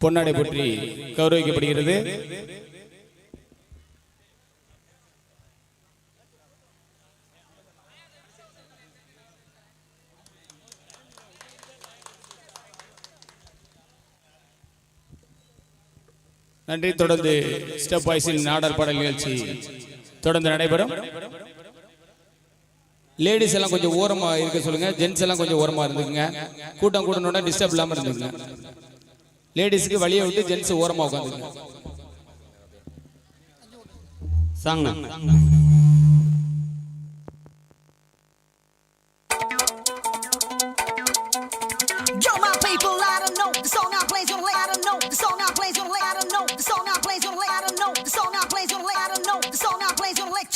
பொன்னாடை பற்றி கௌரவிக்கப்படுகிறது. நன்றி. தொடர்ந்து ஸ்டெப் வாய்ஸின் நாடர் பாடல் நிகழ்ச்சி தொடர்ந்து நடைபெறும். லேடிஸ் எல்லாம் கொஞ்சம் ஓரமா இருக்க சொல்லுங்க, ஜென்ஸ் எல்லாம் கொஞ்சம் ஓரமா இருந்துக்குங்க. கூட்டம் கூட்டணும்னா டிஸ்டர்ப் இல்லாம இருந்துக்குங்க. லேடிஸ்க்கு வழியை விட்டு ஜென்ஸ் ஓரமா உட்காந்துங்க. Song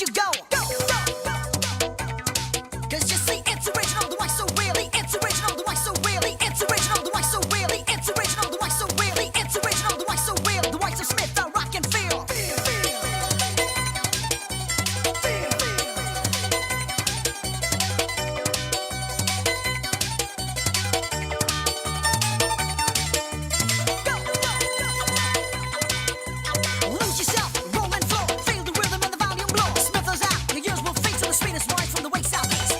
you go. Cause you see it's original, the white so really, it's original, the white so really, it's original, the white so really, it's original, the white so really, it's original, the white so real, the white so Smith, I rock and feel. Lose yourself, roll and flow, feel the rhythm and the volume blow. Smith is out, your ears will face to the sweetest wine from the wake southeast.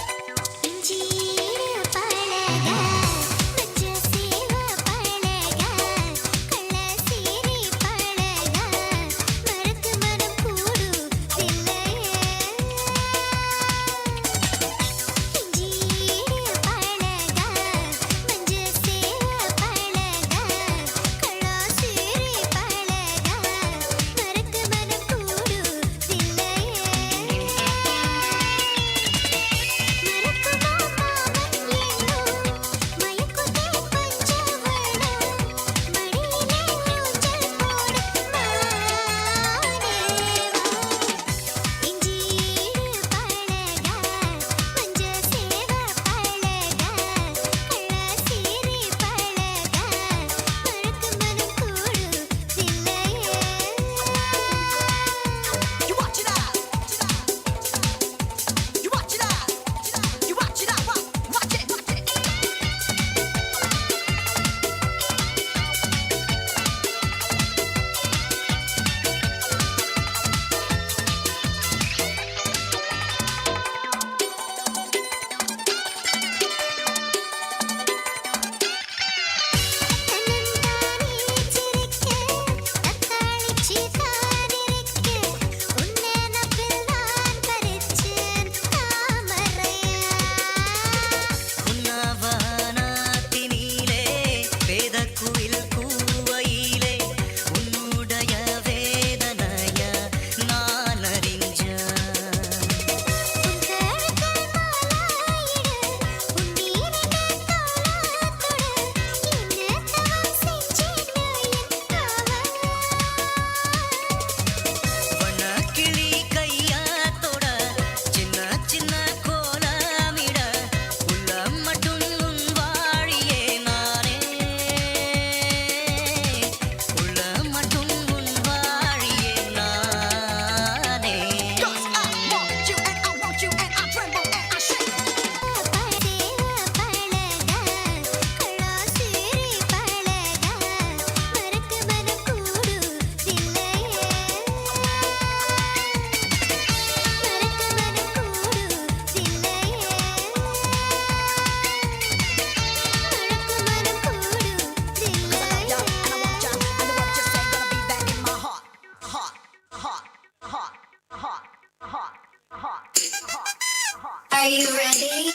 Are you ready?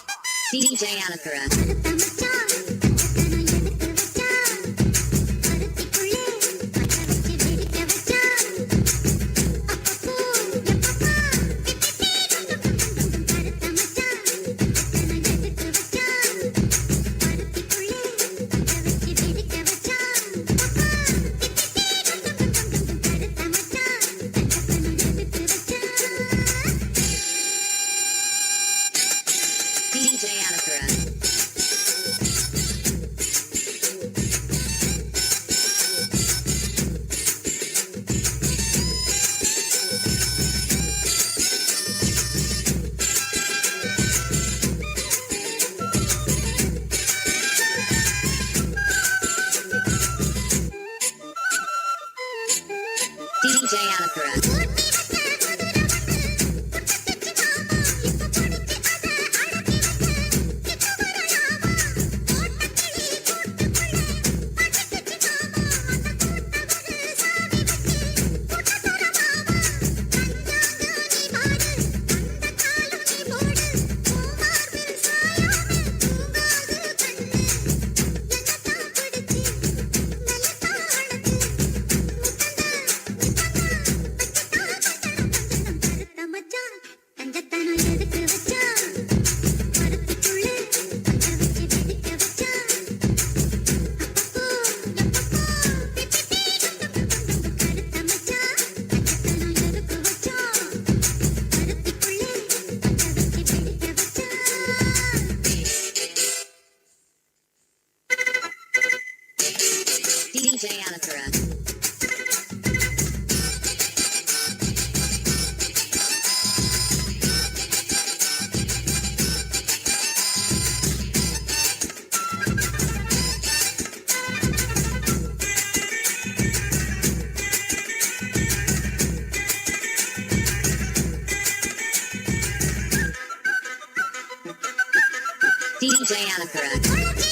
DJ Anakara. DJ Anakara. DJ Anakaran.